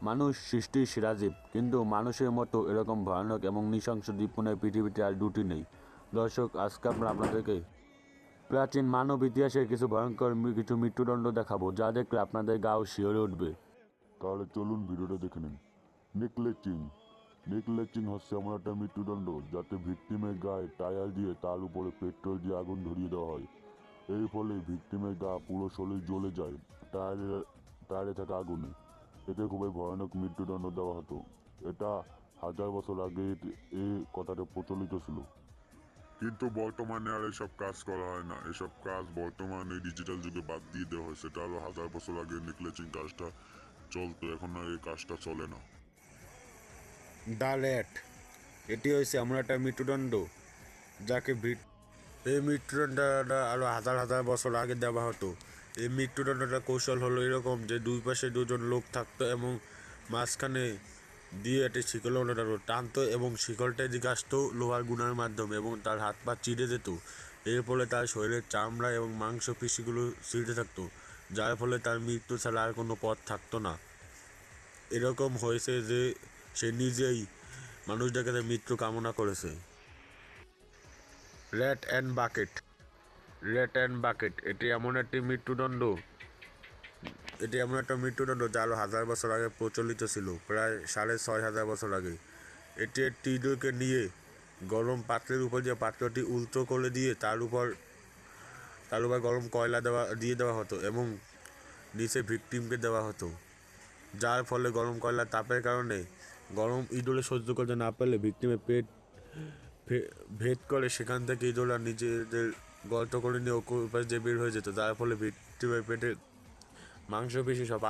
মানুষ সৃষ্টির সেরা জীব, কিন্তু মানুষের মতো এরকম ভয়ানক এবং নৃশংস জীবনের পৃথিবীতে আর দুটি নেই। দর্শক, আজকে আমরা আপনাদেরকে প্রাচীন মানব ইতিহাসের কিছু ভয়ঙ্কর কিছু মৃত্যুদণ্ড দেখাবো, যা দেখলে আপনাদের গাও শিহরে উঠবে। তাহলে চলুন ভিডিওটা দেখে নিন। নেকলেচিং নেকলেচিং হচ্ছে এমন একটা মৃত্যুদণ্ড যাতে ভিকটিমের গায়ে টায়ার দিয়ে তার উপরে পেট্রোল দিয়ে আগুন ধরিয়ে দেওয়া হয়। এর ফলে ভিকটিমের গা পুরো শরীর জ্বলে যায় টায়ারে থাকা আগুনে। এতে খুবই ভয়ানক মৃত্যুদণ্ড দেওয়া হতো। এটা 1000 বছর আগে এই কথাটা প্রচলিত ছিল। কিন্তু বর্তমানে আর এসব কাজ করা হয় না। এসব কাজ বর্তমানে ডিজিটাল যুগে বাদ দিয়ে দেওয়া হয়। সেটা হলো 1000 বছর আগে নেকলেচিং কাজটা চলতো, এখন আর এই কাজটা চলে না। দ্য র্যাট, এটি হয়েছে এমন একটা মৃত্যুদণ্ড যাকে এই মৃত্যুদণ্ডটা আরও হাজার হাজার বছর আগে দেওয়া হতো। এই মৃত্যুদণ্ডটার কৌশল হলো এরকম যে দুই পাশে দুজন লোক থাকতো এবং মাঝখানে দিয়ে একটি শিকল টানতো এবং শিকলটা এদিকে আসতো লোহার গুনার মাধ্যমে এবং তার হাত পা চিড়ে যেত। এর ফলে তার শরীরের চামড়া এবং মাংস পেশিগুলো ছিঁড়তে থাকতো, যার ফলে তার মৃত্যু ছাড়া আর কোনো পথ থাকতো না। এরকম হয়েছে যে সে নিজেই মানুষটাকে তার মৃত্যু কামনা করেছে। র্যাট অ্যান্ড বাকেট, এটি এমন একটা মৃত্যুদণ্ড যা আরও 1000 বছর আগে প্রচলিত ছিল, প্রায় 6500 বছর আগে। এটি একটি ইঁদুরকে নিয়ে গরম পাত্রের উপর যে পাত্রটি উল্টো করে দিয়ে তার উপর গরম কয়লা দিয়ে দেওয়া হতো এবং নিচে ভিকটিমকে দেওয়া হতো, যার ফলে গরম কয়লার তাপের কারণে গরম ইঁদুরে সহ্য করতে না পারলে ভিকটিমের পেট ভেদ করে সেখান থেকে ইঁদুররা নিজেদের গর্ত করে নিয়ে ওপাশ দিয়ে বের হয়ে যেত, যার ফলে ভিকটিমের পেটে মাংসপেশি সব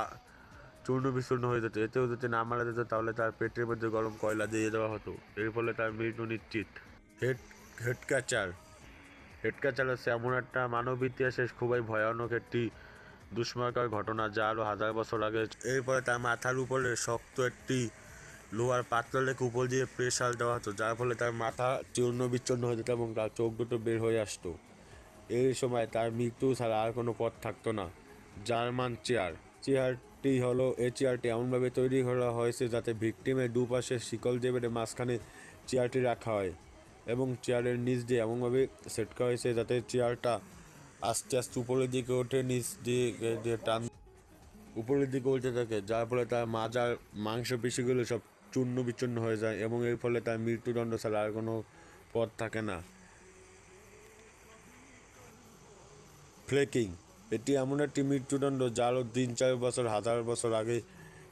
চূর্ণ বিচূর্ণ হয়ে যেত। এতেও যদি না মারা যেত তাহলে তার পেটের মধ্যে গরম কয়লা দিয়ে দেওয়া হতো, এর ফলে তার মৃত্যু নিশ্চিত। হেডক্যাচার হচ্ছে এমন একটা মানব ইতিহাসের খুবই ভয়ানক একটি দুষ্কর ঘটনা যা আরও 1000 বছর আগে। এরপরে তার মাথার উপরে শক্ত একটি লোহার পাত্র রেখে উপর দিয়ে প্রেশার দেওয়া হতো, যার ফলে তার মাথা চূর্ণ বিচ্ছন্ন হয়ে যেত এবং তার চোখ দুটো বের হয়ে আসতো। এই সময় তার মৃত্যু ছাড়া আর কোনো পথ থাকতো না। জার্মান চেয়ারটি এমনভাবে তৈরি করা হয়েছে যাতে ভিকটিমের দুপাশে শিকল দিয়ে বেঁধে মাঝখানে চেয়ারটি রাখা হয় এবং চেয়ারের নিচ দিয়ে এমনভাবে সেট করা হয়েছে যাতে চেয়ারটা আস্তে আস্তে উপরের দিকে ওঠে, নিচ দিয়ে টান উপরের দিকে উঠতে থাকে, যার ফলে তার মাজার মাংসপেশিগুলো সব চূর্ণ বিচূর্ণ হয়ে যায় এবং এর ফলে তার মৃত্যুদণ্ড ছাড়া আর কোনো পথ থাকে না। ফ্লেকিং, এটি এমন একটি মৃত্যুদণ্ড যা আরও 3-4 বছর 1000 বছর আগে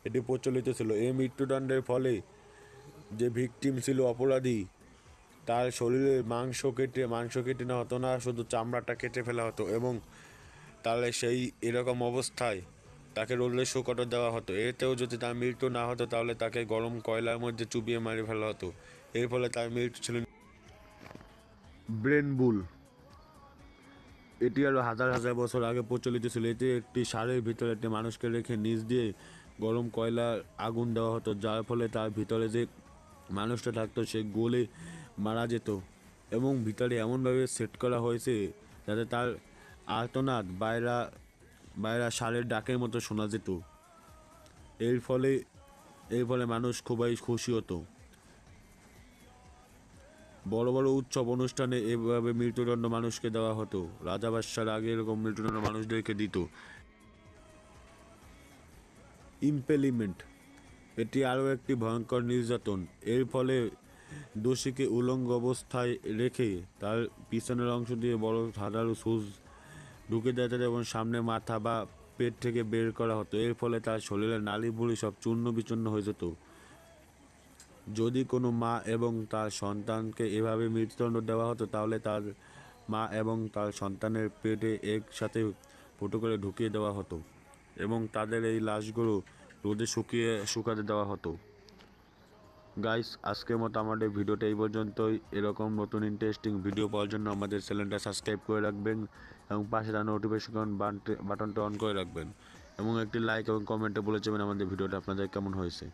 এটি প্রচলিত ছিল। এই মৃত্যুদণ্ডের ফলে যে ভিকটিম ছিল অপরাধী, তার শরীরের মাংস কেটে না হতো না, শুধু চামড়াটা কেটে ফেলা হতো এবং তাহলে এরকম অবস্থায় তাকে রোলে শুকোতে দেওয়া হতো। এতেও যদি তার মৃত্যু না হতো তাহলে তাকে গরম কয়লার মধ্যে চুবিয়ে মারি ফেলা হতো, এর ফলে তার মৃত্যু ছিল। ব্রেন বুল, এটি আরও হাজার হাজার বছর আগে প্রচলিত ছিল। এটি একটি ষাঁড়ের ভিতরে একটি মানুষকে রেখে নিচ দিয়ে গরম কয়লার আগুন দেওয়া হতো, যার ফলে তার ভিতরে যে মানুষটা থাকতো সে গলে মারা যেত এবং ভিতরে এমনভাবে সেট করা হয়েছে যাতে তার আর্তনাদ বাইরা ষাঁড়ের ডাকের মতো শোনা যেত। এর ফলে মানুষ খুবই খুশি হতো। বড় বড় উৎসব অনুষ্ঠানে এভাবে মৃত্যুদণ্ড মানুষকে দেওয়া হতো। রাজা বাদশার আগে এরকম মৃত্যুদণ্ড মানুষদেরকে দিত। ইম্পেলিমেন্ট, এটি আরও একটি ভয়ঙ্কর নির্যাতন। এর ফলে দোষীকে উলঙ্গ অবস্থায় রেখে তার পিছনের অংশ দিয়ে বড় ধারালো সুচ ঢুকে দেওয়া হতো এবং সামনে মাথা বা পেট থেকে বের করা হতো। এর ফলে তার শরীরের নাড়িভুঁড়ি সব চূর্ণ বিচূর্ণ হয়ে যেত। যদি কোনো মা এবং তার সন্তানকে এভাবে মৃত্যুদণ্ড দেওয়া হতো তাহলে তার মা এবং তার সন্তানের পেটে একসাথে ফুটো করে ঢুকিয়ে দেওয়া হতো এবং তাদের এই লাশগুলো রোদে শুকাতে দেওয়া হতো। গাইস, আজকের মতো আমাদের ভিডিওটা এই পর্যন্তই। এরকম নতুন ইন্টারেস্টিং ভিডিও পাওয়ার জন্য আমাদের চ্যানেলটা সাবস্ক্রাইব করে রাখবেন এবং পাশে থাকা নোটিফিকেশন বাটনটা অন করে রাখবেন এবং একটি লাইক এবং কমেন্টে বলে যাবেন আমাদের ভিডিওটা আপনাদের কেমন হয়েছে।